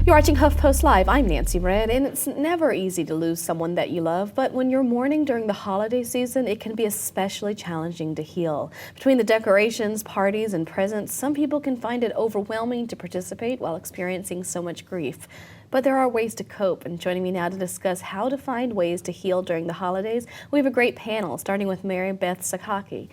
You're watching HuffPost Live. I'm Nancy Red, and it's never easy to lose someone that you love, but when you're mourning during the holiday season, it can be especially challenging to heal. Between the decorations, parties, and presents, some people can find it overwhelming to participate while experiencing so much grief. But there are ways to cope, and joining me now to discuss how to find ways to heal during the holidays, we have a great panel, starting with Mary Beth Sakaki,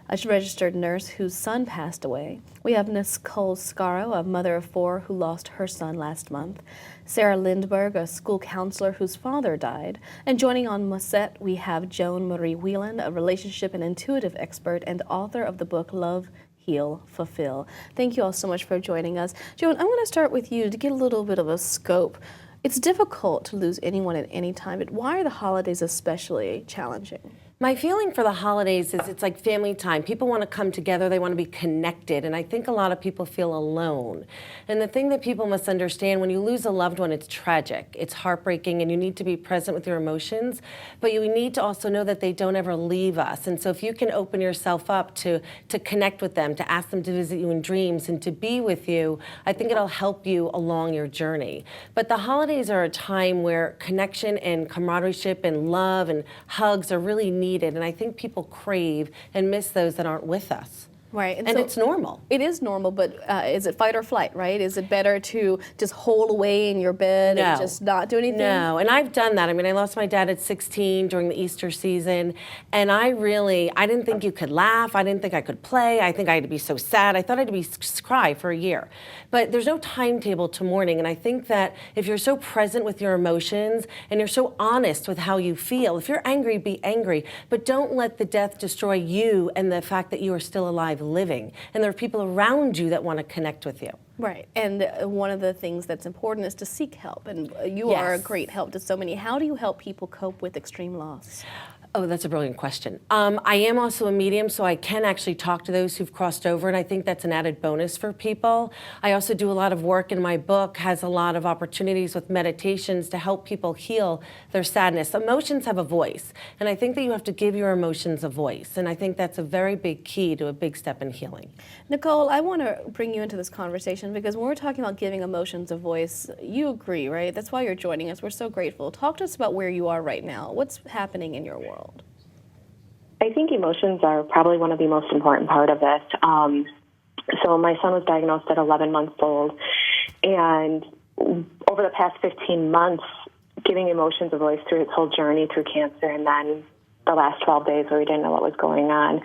a registered nurse whose son passed away. We have Nicole Scaro, a mother of 4 who lost her son last month. Sarah Lindberg, a school counselor whose father died. And joining on Musette, we have Joan Marie Whelan, a relationship and intuitive expert and author of the book Love, Heal, Fulfill. Thank you all so much for joining us. Joan, I want to start with you to get a little bit of a scope. It's difficult to lose anyone at any time, but why are the holidays especially challenging? My feeling for the holidays is it's like family time. People want to come together, they want to be connected, and I think a lot of people feel alone. And the thing that people must understand, when you lose a loved one, it's tragic, it's heartbreaking, and you need to be present with your emotions, but you need to also know that they don't ever leave us. And so if you can open yourself up to connect with them, to ask them to visit you in dreams, and to be with you, I think it'll help you along your journey. But the holidays are a time where connection and camaraderie and love and hugs are really needed, and I think people crave and miss those that aren't with us. Right, and so it's normal. It is normal, but is it fight or flight, right? Is it better to just hole away in your bed and just not do anything? No, and I've done that. I mean, I lost my dad at 16 during the Easter season, and I didn't think you could laugh. I didn't think I could play. I think I had to be so sad. I thought I had to cry for a year. But there's no timetable to mourning, and I think that if you're so present with your emotions and you're so honest with how you feel, if you're angry, be angry, but don't let the death destroy you and the fact that you are still alive living, and there are people around you that want to connect with you. Right, and one of the things that's important is to seek help, and you are a great help to so many. How do you help people cope with extreme loss? Oh, that's a brilliant question. I am also a medium, so I can actually talk to those who've crossed over, and I think that's an added bonus for people. I also do a lot of work, and my book has a lot of opportunities with meditations to help people heal their sadness. Emotions have a voice, and I think that you have to give your emotions a voice, and I think that's a very big key to a big step in healing. Nicole, I want to bring you into this conversation because when we're talking about giving emotions a voice, you agree, right? That's why you're joining us. We're so grateful. Talk to us about where you are right now. What's happening in your world? I think emotions are probably one of the most important part of this. So my son was diagnosed at 11 months old, and over the past 15 months, giving emotions a voice through his whole journey through cancer, and then the last 12 days where we didn't know what was going on,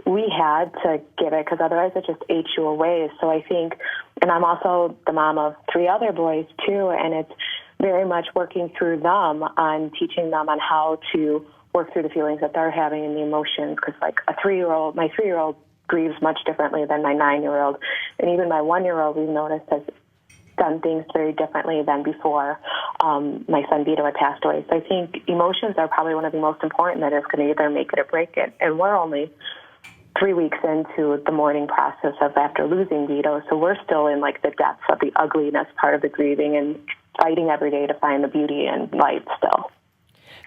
we had to give it because otherwise it just ate you away. So I think, and I'm also the mom of 3 other boys too, and it's very much working through them on teaching them on how to work through the feelings that they're having and the emotions, because like my 3-year-old grieves much differently than my 9-year-old, and even my 1-year-old we've noticed has done things very differently than before my son Vito had passed away. So I think emotions are probably one of the most important that is going to either make it or break it, and we're only 3 weeks into the mourning process of after losing Vito, so we're still in like the depths of the ugliness part of the grieving and fighting every day to find the beauty in life still.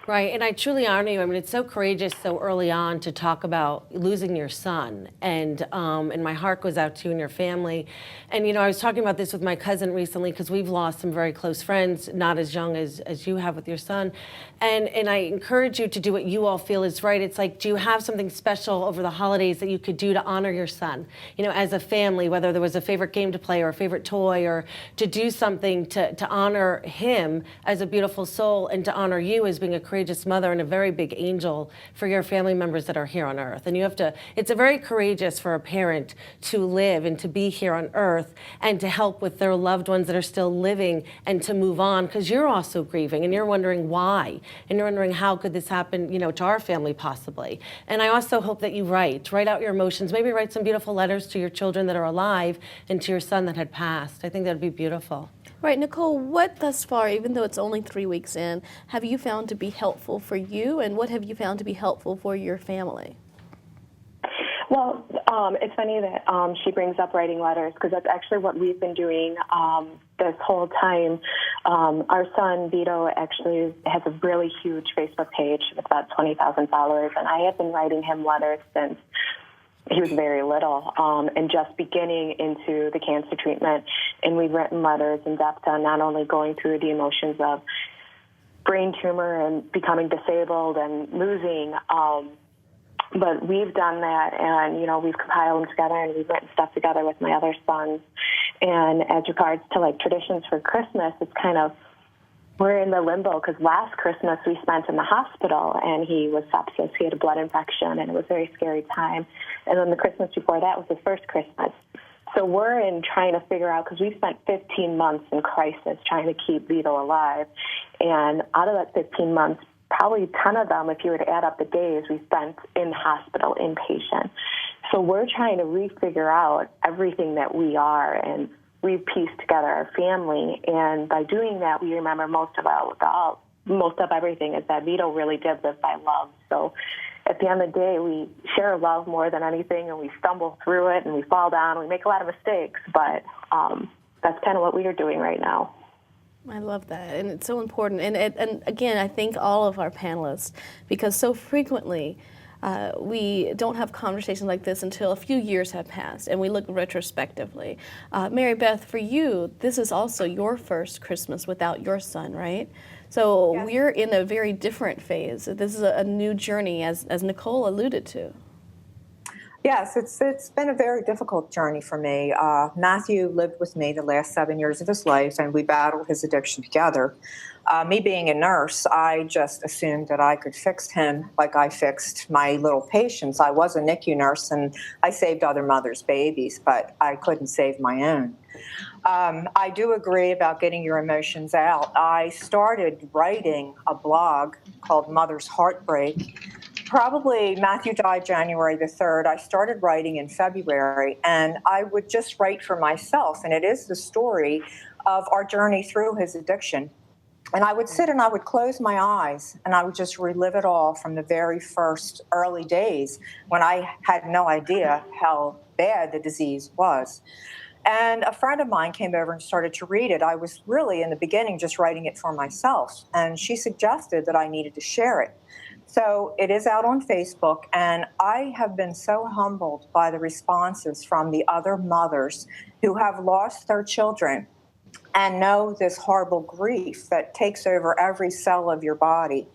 Right, and I truly honor you. I mean, it's so courageous so early on to talk about losing your son, and my heart goes out to you and your family. And you know, I was talking about this with my cousin recently because we've lost some very close friends, not as young as you have with your son. And I encourage you to do what you all feel is right. It's like, do you have something special over the holidays that you could do to honor your son? You know, as a family, whether there was a favorite game to play or a favorite toy, or to do something to honor him as a beautiful soul and to honor you as being a courageous mother and a very big angel for your family members that are here on earth. And you have to, it's a very courageous for a parent to live and to be here on earth and to help with their loved ones that are still living and to move on, because you're also grieving and you're wondering why. And you're wondering how could this happen, you know, to our family possibly. And I also hope that you write out your emotions, maybe write some beautiful letters to your children that are alive and to your son that had passed. I think that'd be beautiful. Right, Nicole, what thus far, even though it's only 3 weeks in, have you found to be helpful for you, and what have you found to be helpful for your family? Well, it's funny that she brings up writing letters, because that's actually what we've been doing this whole time. Our son, Vito, actually has a really huge Facebook page with about 20,000 followers, and I have been writing him letters since he was very little and just beginning into the cancer treatment. and we've written letters in depth on not only going through the emotions of brain tumor and becoming disabled and losing, but we've done that, and, you know, we've compiled them together, and we've written stuff together with my other sons. And as regards to, like, traditions for Christmas, it's kind of, we're in the limbo, because last Christmas we spent in the hospital, and he was sepsis. He had a blood infection, and it was a very scary time. And then the Christmas before that was his first Christmas. So we're in trying to figure out, because we spent 15 months in crisis trying to keep Vito alive. And out of that 15 months, probably 10 of them, if you were to add up the days, we spent in the hospital, inpatient. So we're trying to refigure out everything that we are and re-piece together our family. And by doing that, we remember most of everything is that Vito really did live by love. So at the end of the day, we share love more than anything, and we stumble through it, and we fall down, and we make a lot of mistakes, but that's kind of what we are doing right now. I love that, and it's so important. And again, I thank all of our panelists, because so frequently we don't have conversations like this until a few years have passed, and we look retrospectively. Mary Beth, for you, this is also your first Christmas without your son, right? So Yes. We're in a very different phase. This is a new journey, as Nicole alluded to. Yes, it's been a very difficult journey for me. Matthew lived with me the last 7 years of his life, and we battled his addiction together. Me being a nurse, I just assumed that I could fix him like I fixed my little patients. I was a NICU nurse, and I saved other mothers' babies, but I couldn't save my own. I do agree about getting your emotions out. I started writing a blog called Mother's Heartbreak. Probably Matthew died January the 3rd. I started writing in February, and I would just write for myself. And it is the story of our journey through his addiction. And I would sit and I would close my eyes, and I would just relive it all from the very first early days when I had no idea how bad the disease was. And a friend of mine came over and started to read it. I was really, in the beginning, just writing it for myself. And she suggested that I needed to share it. So it is out on Facebook, and I have been so humbled by the responses from the other mothers who have lost their children and know this horrible grief that takes over every cell of your body.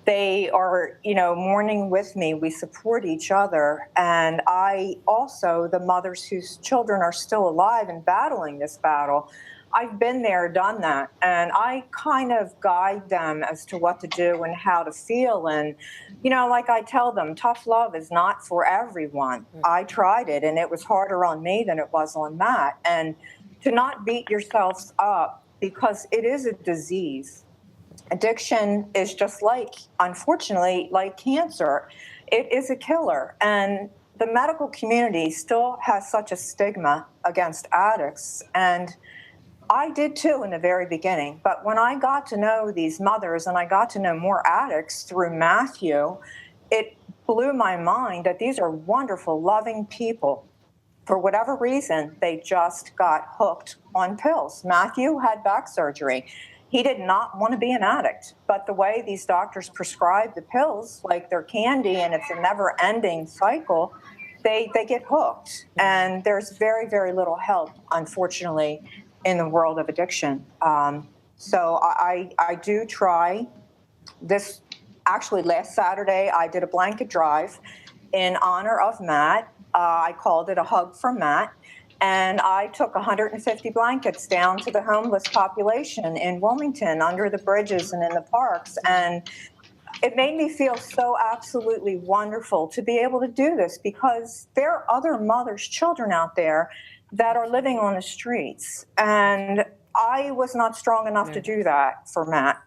They are, mourning with me. We support each other. And I also, the mothers whose children are still alive and battling this battle, I've been there, done that, and I kind of guide them as to what to do and how to feel. And, like I tell them, tough love is not for everyone. I tried it, and it was harder on me than it was on Matt. And to not beat yourselves up, because it is a disease. Addiction is just unfortunately, like cancer. It is a killer. And the medical community still has such a stigma against addicts. And I did too in the very beginning, but when I got to know these mothers and I got to know more addicts through Matthew, it blew my mind that these are wonderful, loving people. For whatever reason, they just got hooked on pills. Matthew had back surgery. He did not want to be an addict, but the way these doctors prescribe the pills, like they're candy and it's a never-ending cycle, they get hooked. And there's very, very little help, unfortunately, in the world of addiction. So I do try. This, actually last Saturday, I did a blanket drive in honor of Matt. I called it a hug for Matt. And I took 150 blankets down to the homeless population in Wilmington, under the bridges and in the parks. And it made me feel so absolutely wonderful to be able to do this, because there are other mothers' children out there that are living on the streets. And I was not strong enough to do that for Matt.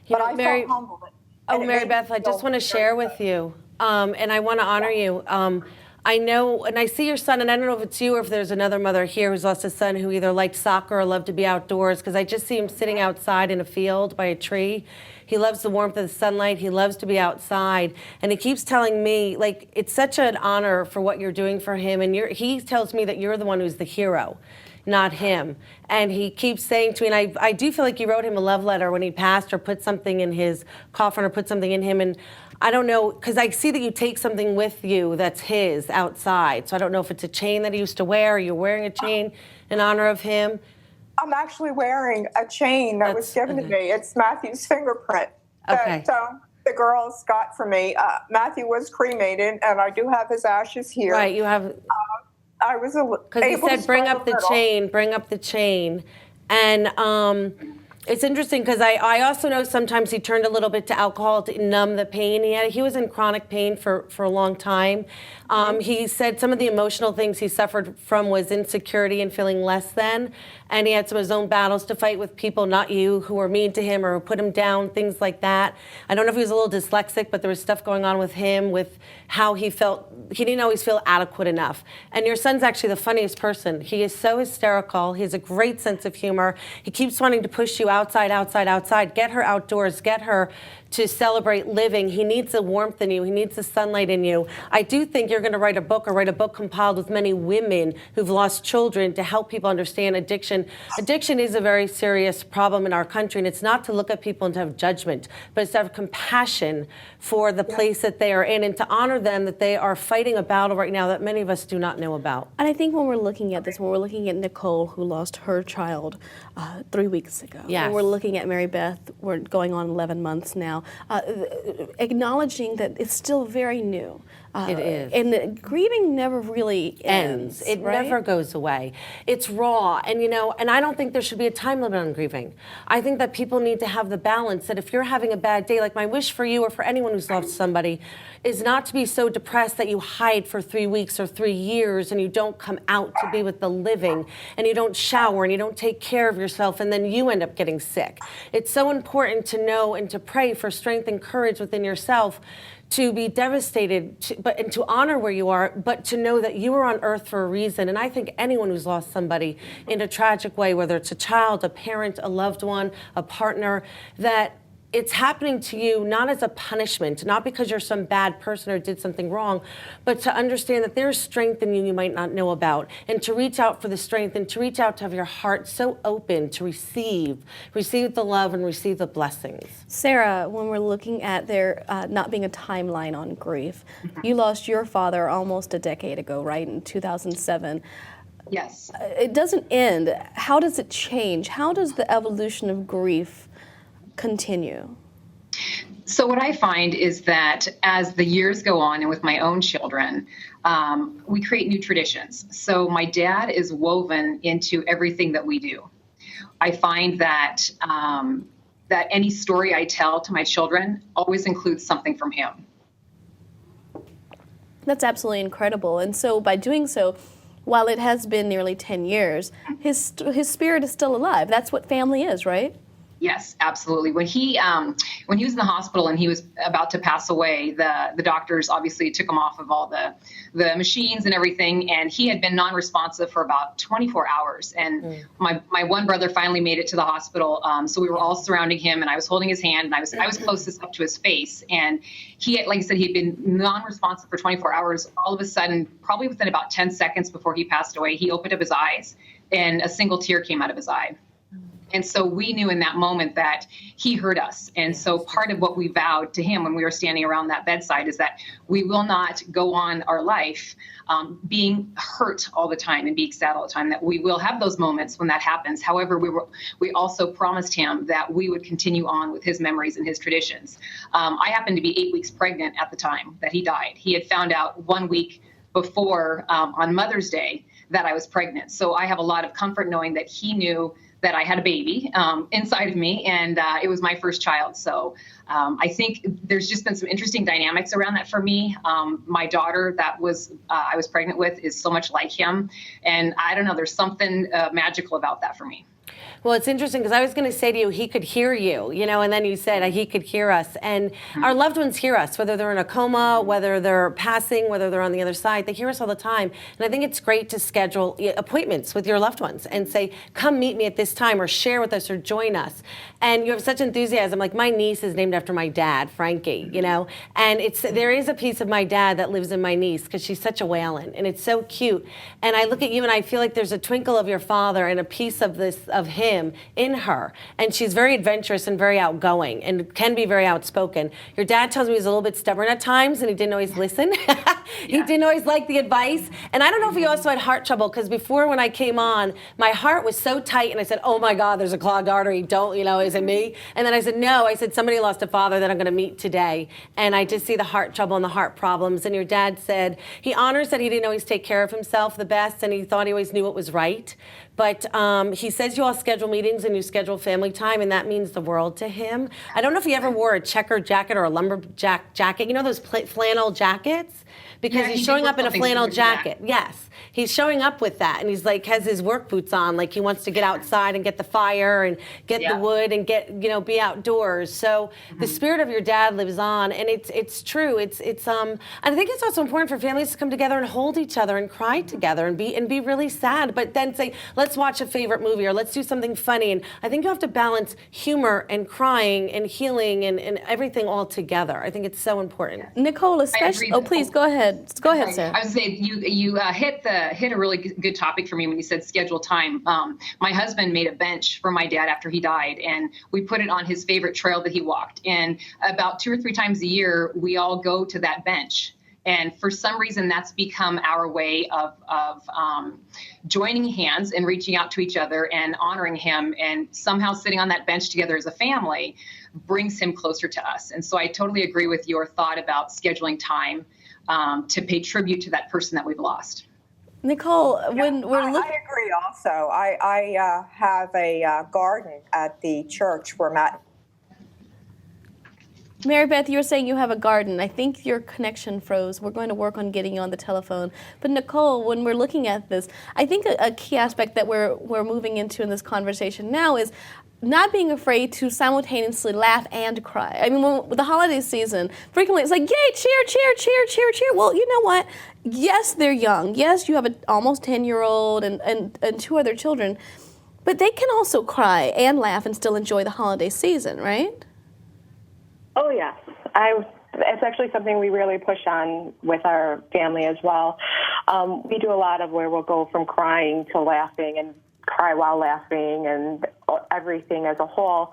But I felt humbled. Mary Beth, I just want to share with you, and I want to honor you. I know, and I see your son, and I don't know if it's you or if there's another mother here who's lost a son who either liked soccer or loved to be outdoors, because I just see him sitting outside in a field by a tree. He loves the warmth of the sunlight. He loves to be outside. And he keeps telling me, it's such an honor for what you're doing for him. And he tells me that you're the one who's the hero, not him. And he keeps saying to me, and I do feel like you wrote him a love letter when he passed, or put something in his coffin, or put something in him. And I don't know, because I see that you take something with you that's his outside. So I don't know if it's a chain that he used to wear, or you're wearing a chain. in honor of him? I'm actually wearing a chain that was given to me. It's Matthew's fingerprint that the girls got from me. Matthew was cremated, and I do have his ashes here. Right, you have. I was because he said, "Bring up the chain, bring up the chain," and it's interesting because I also know sometimes he turned a little bit to alcohol to numb the pain he had. He was in chronic pain for a long time. He said some of the emotional things he suffered from was insecurity and feeling less than, and he had some of his own battles to fight with people, not you, who were mean to him or who put him down, things like that. I don't know if he was a little dyslexic, but there was stuff going on with him, with how he felt. He didn't always feel adequate enough. And your son's actually the funniest person. He is so hysterical. He has a great sense of humor. He keeps wanting to push you outside, outside, outside. Get her outdoors. Get her to celebrate living. He needs the warmth in you. He needs the sunlight in you. I do think you're going to write a book, or write a book compiled with many women who've lost children, to help people understand addiction. Addiction is a very serious problem in our country, and it's not to look at people and to have judgment, but it's to have compassion for the place that they are in, and to honor them that they are fighting a battle right now that many of us do not know about. And I think when we're looking at this, when we're looking at Nicole, who lost her child 3 weeks ago, yes. and we're looking at Mary Beth, we're going on 11 months now, acknowledging that it's still very new. It is. And grieving never really ends. It right? never goes away. It's raw. And, and I don't think there should be a time limit on grieving. I think that people need to have the balance that if you're having a bad day, like my wish for you or for anyone who's lost somebody, is not to be so depressed that you hide for 3 weeks or 3 years and you don't come out to be with the living, and you don't shower and you don't take care of yourself, and then you end up getting sick. It's so important to know and to pray for strength and courage within yourself to be devastated, and to honor where you are, but to know that you are on earth for a reason. And I think anyone who's lost somebody in a tragic way, whether it's a child, a parent, a loved one, a partner, that it's happening to you not as a punishment, not because you're some bad person or did something wrong, but to understand that there's strength in you you might not know about, and to reach out for the strength, and to reach out to have your heart so open to receive the love and receive the blessings. Sarah, when we're looking at there not being a timeline on grief, you lost your father almost a decade ago, right, in 2007. Yes. It doesn't end. How does it change? How does the evolution of grief continue? So what I find is that as the years go on, and with my own children, we create new traditions. So my dad is woven into everything that we do. I find that that any story I tell to my children always includes something from him. That's absolutely incredible. And so by doing so, while it has been nearly 10 years, his spirit is still alive. That's what family is, right? Yes, absolutely. When he was in the hospital and he was about to pass away, the doctors obviously took him off of all the machines and everything, and he had been non-responsive for about 24 hours. And my one brother finally made it to the hospital, so we were all surrounding him, and I was holding his hand, and I was closest up to his face. And he had, like I said, he'd been non-responsive for 24 hours. All of a sudden, probably within about 10 seconds before he passed away, he opened up his eyes, and a single tear came out of his eye. And so we knew in that moment that he heard us. And so part of what we vowed to him when we were standing around that bedside is that we will not go on our life being hurt all the time and being sad all the time, that we will have those moments when that happens. However, we also promised him that we would continue on with his memories and his traditions. I happened to be 8 weeks pregnant at the time that he died. He had found out 1 week before on Mother's Day that I was pregnant. So I have a lot of comfort knowing that he knew that I had a baby inside of me, and it was my first child. So I think there's just been some interesting dynamics around that for me. My daughter that I was pregnant with is so much like him, and I don't know, there's something magical about that for me. Well, it's interesting because I was going to say to you, he could hear you, and then you said he could hear us. And our loved ones hear us, whether they're in a coma, whether they're passing, whether they're on the other side. They hear us all the time. And I think it's great to schedule appointments with your loved ones and say, come meet me at this time, or share with us, or join us. And you have such enthusiasm. Like my niece is named after my dad, Frankie, and there is a piece of my dad that lives in my niece because she's such a Whalen, and it's so cute. And I look at you and I feel like there's a twinkle of your father and a piece of this of him in her. And she's very adventurous and very outgoing and can be very outspoken. Your dad tells me he's a little bit stubborn at times and he didn't always listen. He didn't always like the advice. And I don't know if he also had heart trouble, because before, when I came on, my heart was so tight and I said, oh my God, there's a clogged artery. Don't, is it me? And then I said, no, I said, somebody lost a father that I'm going to meet today. And I just see the heart trouble and the heart problems. And your dad said he honors that he didn't always take care of himself the best, and he thought he always knew what was right. But he says you all schedule meetings and you schedule family time, and that means the world to him. I don't know if he ever wore a checker jacket or a lumberjack jacket. You know those flannel jackets? Because he's showing up in a flannel jacket. Yes, he's showing up with that, and he's like has his work boots on, like he wants to get outside and get the fire and get the wood and get be outdoors. So the spirit of your dad lives on, and it's true. It's I think it's also important for families to come together and hold each other and cry together and be really sad, but then say, let's watch a favorite movie or let's do something funny. And I think you have to balance humor and crying and healing and everything all together. I think it's so important. Nicole, especially. Oh, please go ahead. Go ahead, Sarah. I was going to say you hit a really good topic for me when you said schedule time. My husband made a bench for my dad after he died, and we put it on his favorite trail that he walked. And about 2 or 3 times a year, we all go to that bench. And for some reason, that's become our way of joining hands and reaching out to each other and honoring him. And somehow sitting on that bench together as a family brings him closer to us. And so I totally agree with your thought about scheduling time to pay tribute to that person that we've lost. Nicole, when we're looking... I agree also. I have a garden at the church where Matt... Mary Beth, you were saying you have a garden. I think your connection froze. We're going to work on getting you on the telephone. But Nicole, when we're looking at this, I think a key aspect that we're moving into in this conversation now is not being afraid to simultaneously laugh and cry. I mean, with the holiday season, frequently it's like, yay, cheer, cheer, cheer, cheer, cheer. Well, you know what? Yes, they're young. Yes, you have an almost 10-year-old and 2 other children. But they can also cry and laugh and still enjoy the holiday season, right? Oh, yes. It's actually something we really push on with our family as well. We do a lot of where we'll go from crying to laughing and cry while laughing and everything as a whole.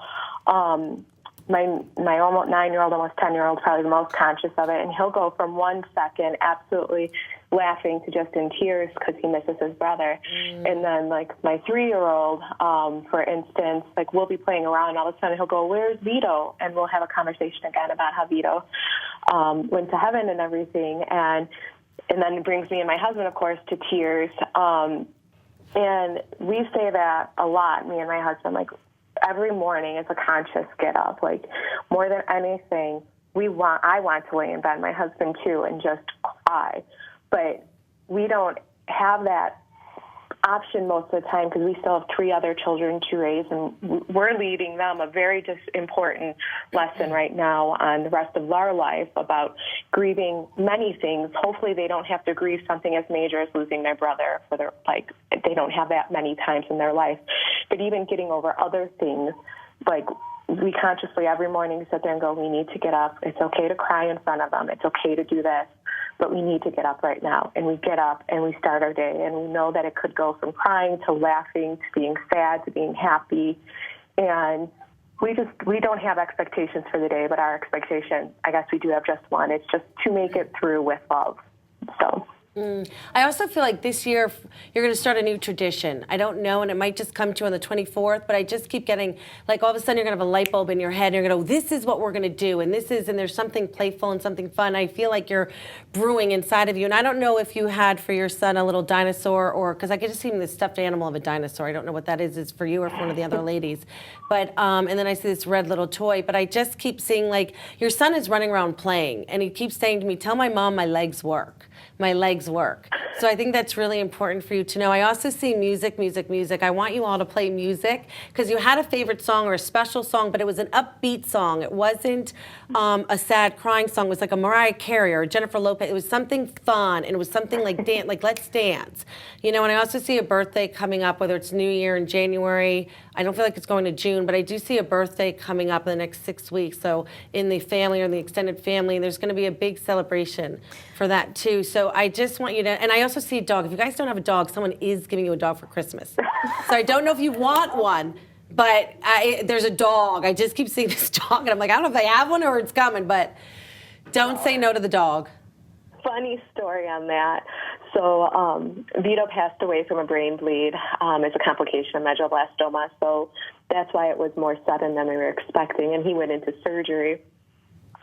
My almost 9-year-old, almost 10-year-old, probably the most conscious of it, and he'll go from 1 second absolutely laughing to just in tears because he misses his brother. And then, like, my 3-year-old, for instance, like, we'll be playing around, and all of a sudden he'll go, where's Vito? And we'll have a conversation again about how Vito went to heaven and everything. And then it brings me and my husband, of course, to tears. And we say that a lot, me and my husband, like, every morning it's a conscious get up. Like, more than anything, I want to lay in bed, my husband too, and just cry. But we don't have that option most of the time because we still have 3 other children to raise, and we're leading them a very just important lesson right now on the rest of our life about grieving many things. Hopefully they don't have to grieve something as major as losing their brother they don't have that many times in their life. But even getting over other things, like, we consciously every morning sit there and go, we need to get up. It's okay to cry in front of them. It's okay to do this. But we need to get up right now. And we get up and we start our day. And we know that it could go from crying to laughing to being sad to being happy. And we don't have expectations for the day, but our expectation, I guess we do have just one. It's just to make it through with love. So. I also feel like this year you're going to start a new tradition. I don't know, and it might just come to you on the 24th, but I just keep getting, like, all of a sudden you're going to have a light bulb in your head, and you're going to go, this is what we're going to do, and there's something playful and something fun. I feel like you're brewing inside of you, and I don't know if you had for your son a little dinosaur, or, because I could just see him, the stuffed animal of a dinosaur. I don't know what that is for you or for one of the other ladies. But, and then I see this red little toy, but I just keep seeing, like, your son is running around playing, and he keeps saying to me, tell my mom my legs work. My legs work. So I think that's really important for you to know. I also see music. I want you all to play music because you had a favorite song or a special song, but it was an upbeat song. It wasn't a sad crying song. It was like a Mariah Carey or a Jennifer Lopez. It was something fun, and it was something like like let's dance. You know, and I also see a birthday coming up, whether it's New Year in January. I don't feel like it's going to June, but I do see a birthday coming up in the next 6 weeks. So in the family or the extended family, there's going to be a big celebration for that too. So I just just want you to, and I also see a dog. If you guys don't have a dog, someone is giving you a dog for Christmas. So I don't know if you want one, but there's a dog. I just keep seeing this dog, and I'm like, I don't know if they have one or it's coming, but don't say no to the dog. Funny story on that. So Vito passed away from a brain bleed as a complication of medulloblastoma. So that's why it was more sudden than we were expecting, and he went into surgery.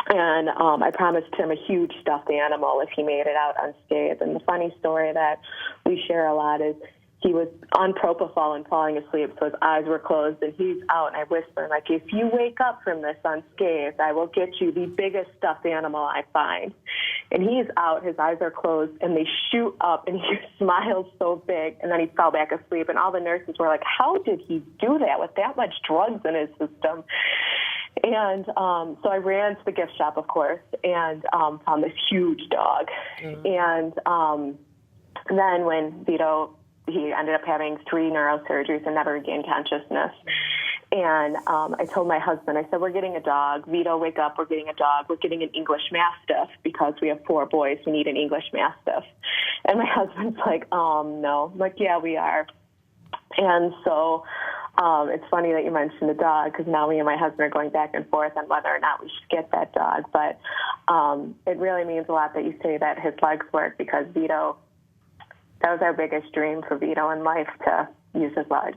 And I promised him a huge stuffed animal if he made it out unscathed. And the funny story that we share a lot is he was on propofol and falling asleep, so his eyes were closed, and he's out, and I whisper, like, if you wake up from this unscathed, I will get you the biggest stuffed animal I find. And he's out, his eyes are closed, and they shoot up, and he smiles so big, and then he fell back asleep, and all the nurses were like, how did he do that with that much drugs in his system? And so I ran to the gift shop, of course, and found this huge dog. And then when Vito, he ended up having 3 neurosurgeries and never regained consciousness. And I told my husband, I said, we're getting a dog. Vito, wake up, we're getting a dog. We're getting an English Mastiff because we have 4 boys. We need an English Mastiff. And my husband's like, no. I'm like, yeah, we are. And so it's funny that you mentioned the dog, because now me and my husband are going back and forth on whether or not we should get that dog. But it really means a lot that you say that his legs work, because Vito, that was our biggest dream for Vito in life, to use his legs.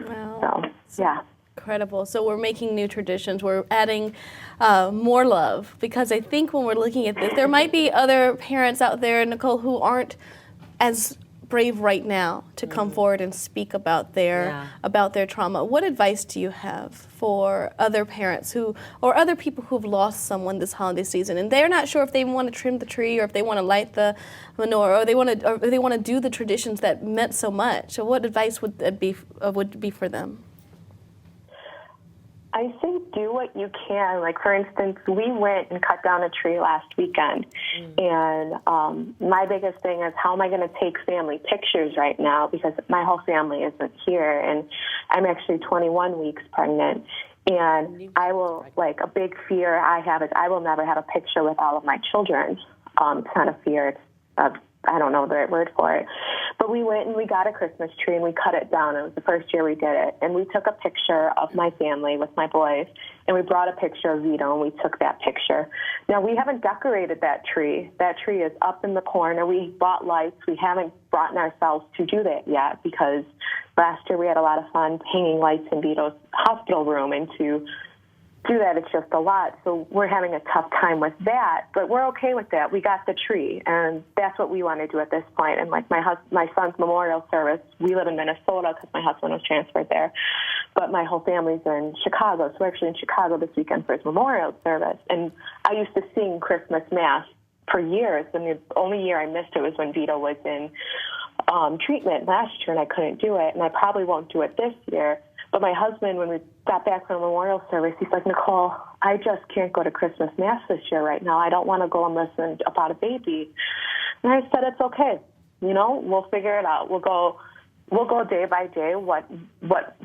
Wow. So, yeah. Incredible. So we're making new traditions. We're adding more love, because I think when we're looking at this, there might be other parents out there, Nicole, who aren't as brave right now to come forward and speak about their trauma. What advice do you have for other parents who, or other people who've lost someone this holiday season, and they're not sure if they want to trim the tree, or if they want to light the menorah, or they want to do the traditions that meant so much? So what advice would be for them? I say do what you can. Like, for instance, we went and cut down a tree last weekend, and my biggest thing is, how am I going to take family pictures right now, because my whole family isn't here, and I'm actually 21 weeks pregnant, and I will, like, a big fear I have is I will never have a picture with all of my children. It's not a fear, it's I don't know the right word for it. But we went and we got a Christmas tree and we cut it down. It was the first year we did it. And we took a picture of my family with my boys, and we brought a picture of Vito, and we took that picture. Now, we haven't decorated that tree. That tree is up in the corner. We bought lights. We haven't brought in ourselves to do that yet, because last year we had a lot of fun hanging lights in Vito's hospital room, and to do that, it's just a lot. So we're having a tough time with that, but we're okay with that. We got the tree, and that's what we want to do at this point. And like my son's memorial service, we live in Minnesota because my husband was transferred there, but my whole family's in Chicago. So we're actually in Chicago this weekend for his memorial service. And I used to sing Christmas Mass for years, and the only year I missed it was when Vito was in treatment last year, and I couldn't do it, and I probably won't do it this year. But my husband, when we got back from memorial service, he's like, Nicole, I just can't go to Christmas Mass this year right now. I don't want to go and listen about a baby. And I said, it's okay. You know, we'll figure it out. We'll go day by day. What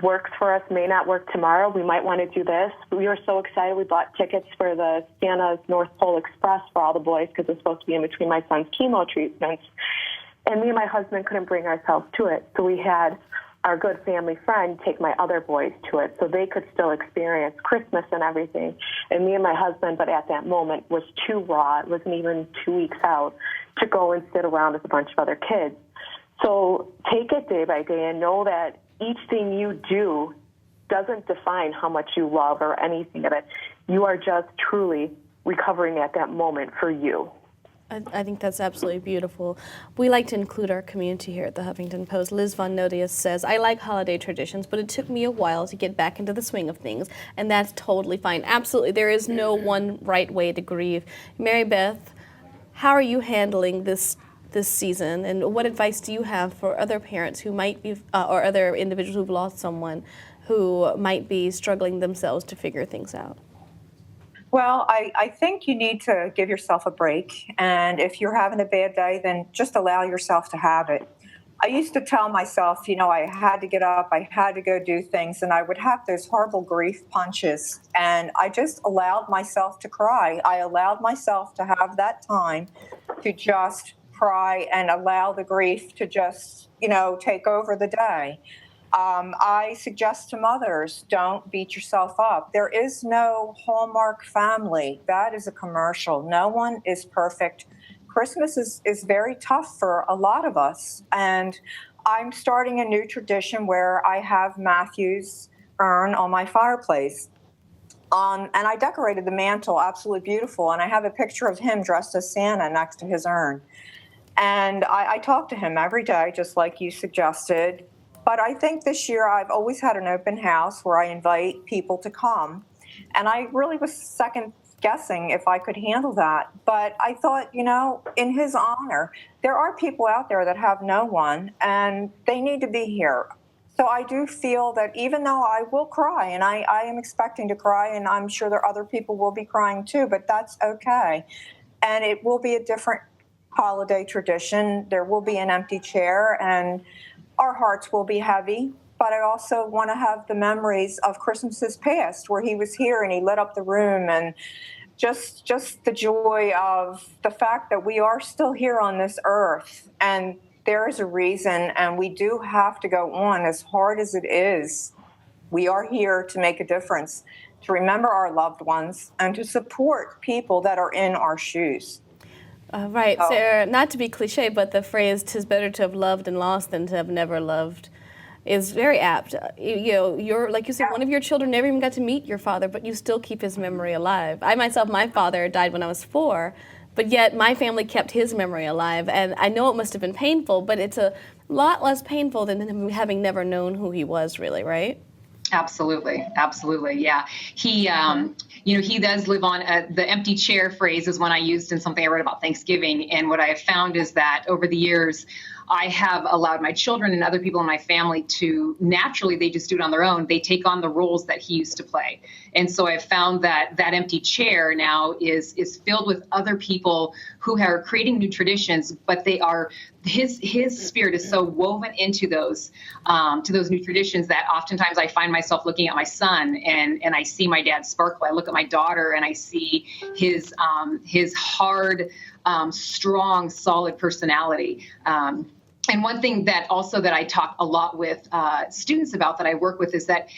works for us may not work tomorrow. We might want to do this. We were so excited. We bought tickets for the Santa's North Pole Express for all the boys, because it's supposed to be in between my son's chemo treatments. And me and my husband couldn't bring ourselves to it. So we had our good family friend take my other boys to it, so they could still experience Christmas and everything. And me and my husband, but at that moment, was too raw. It wasn't even 2 weeks out to go and sit around with a bunch of other kids. So take it day by day, and know that each thing you do doesn't define how much you love or anything of it. You are just truly recovering at that moment for you. I think that's absolutely beautiful. We like to include our community here at the Huffington Post. Liz Von Nodius says, I like holiday traditions, but it took me a while to get back into the swing of things, and that's totally fine. Absolutely, there is no one right way to grieve. Mary Beth, how are you handling this season, and what advice do you have for other parents who might be, or other individuals who've lost someone who might be struggling themselves to figure things out? Well, I think you need to give yourself a break. And if you're having a bad day, then just allow yourself to have it. I used to tell myself, you know, I had to get up, I had to go do things, and I would have those horrible grief punches. And I just allowed myself to cry. I allowed myself to have that time to just cry and allow the grief to just, take over the day. I suggest to mothers, don't beat yourself up. There is no Hallmark family. That is a commercial. No one is perfect. Christmas is very tough for a lot of us. And I'm starting a new tradition where I have Matthew's urn on my fireplace. And I decorated the mantle absolutely beautiful. And I have a picture of him dressed as Santa next to his urn. And I talk to him every day, just like you suggested. But I think this year I've always had an open house where I invite people to come. And I really was second guessing if I could handle that. But I thought, in his honor, there are people out there that have no one and they need to be here. So I do feel that even though I will cry, and I am expecting to cry, and I'm sure there are other people will be crying too, but that's okay. And it will be a different holiday tradition. There will be an empty chair and our hearts will be heavy, but I also want to have the memories of Christmases past where he was here and he lit up the room, and just the joy of the fact that we are still here on this earth and there is a reason, and we do have to go on as hard as it is. We are here to make a difference, to remember our loved ones and to support people that are in our shoes. Right, Sarah, not to be cliche, but the phrase, "'tis better to have loved and lost than to have never loved," is very apt. You're, like you said, one of your children never even got to meet your father, but you still keep his memory alive. I myself, my father died when I was 4, but yet my family kept his memory alive. And I know it must have been painful, but it's a lot less painful than him having never known who he was, really, right? Absolutely. Yeah. He, he does live on the empty chair phrase is one I used in something I wrote about Thanksgiving. And what I have found is that over the years, I have allowed my children and other people in my family to naturally, they just do it on their own. They take on the roles that he used to play. And so I've found that that empty chair now is filled with other people who are creating new traditions, but they are, his spirit is so woven into those new traditions that oftentimes I find myself looking at my son and I see my dad sparkle. I look at my daughter and I see his hard, strong, solid personality. And one thing that I talk a lot with students about that I work with is that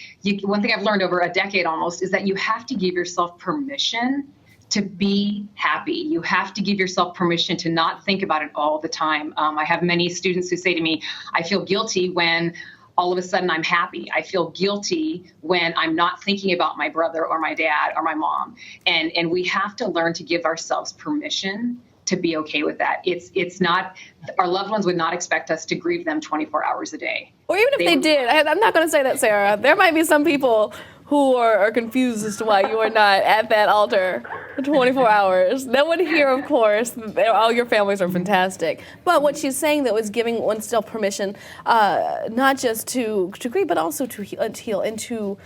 one thing I've learned over a decade almost is that you have to give yourself permission to be happy. You have to give yourself permission to not think about it all the time. I have many students who say to me, I feel guilty when all of a sudden I'm happy. I feel guilty when I'm not thinking about my brother or my dad or my mom. And we have to learn to give ourselves permission to be okay with that. It's not, our loved ones would not expect us to grieve them 24 hours a day. Or even if they did, I'm not going to say that, Sarah. There might be some people who are confused as to why you are not at that altar for 24 hours. They would hear, of course, all your families are fantastic. But what she's saying, though, is giving oneself permission not just to grieve, but also to heal and to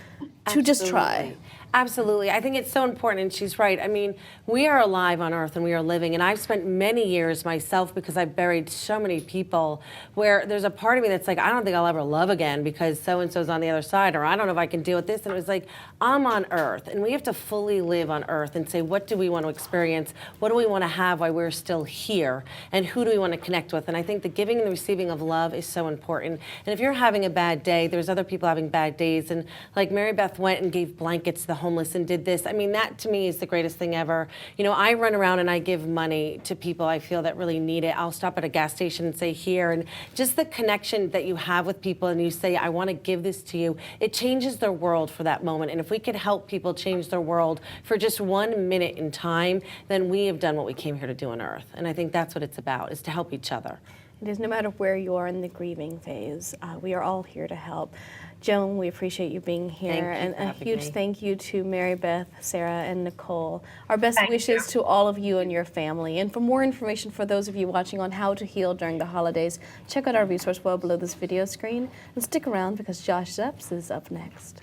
just try. Absolutely. I think it's so important, and she's right. I mean, we are alive on earth and we are living, and I've spent many years myself, because I've buried so many people, where there's a part of me that's like, I don't think I'll ever love again because so-and-so's on the other side, or I don't know if I can deal with this. And it was like, I'm on earth, and we have to fully live on earth and say, what do we want to experience? What do we want to have while we're still here? And who do we want to connect with? And I think the giving and the receiving of love is so important. And if you're having a bad day, there's other people having bad days. And like Mary Beth went and gave blankets to the homeless and did this. I mean, that to me is the greatest thing ever. I run around and I give money to people I feel that really need it. I'll stop at a gas station and say, here. And just the connection that you have with people and you say, I want to give this to you, it changes their world for that moment. And if we could help people change their world for just 1 minute in time, then we have done what we came here to do on earth. And I think that's what it's about, is to help each other. It is, no matter where you are in the grieving phase, we are all here to help. Joan, we appreciate you being here, and a huge thank you to Mary Beth, Sarah, and Nicole. Our best wishes to all of you and your family. And for more information for those of you watching on how to heal during the holidays, check out our resource well below this video screen, and stick around because Josh Zepps is up next.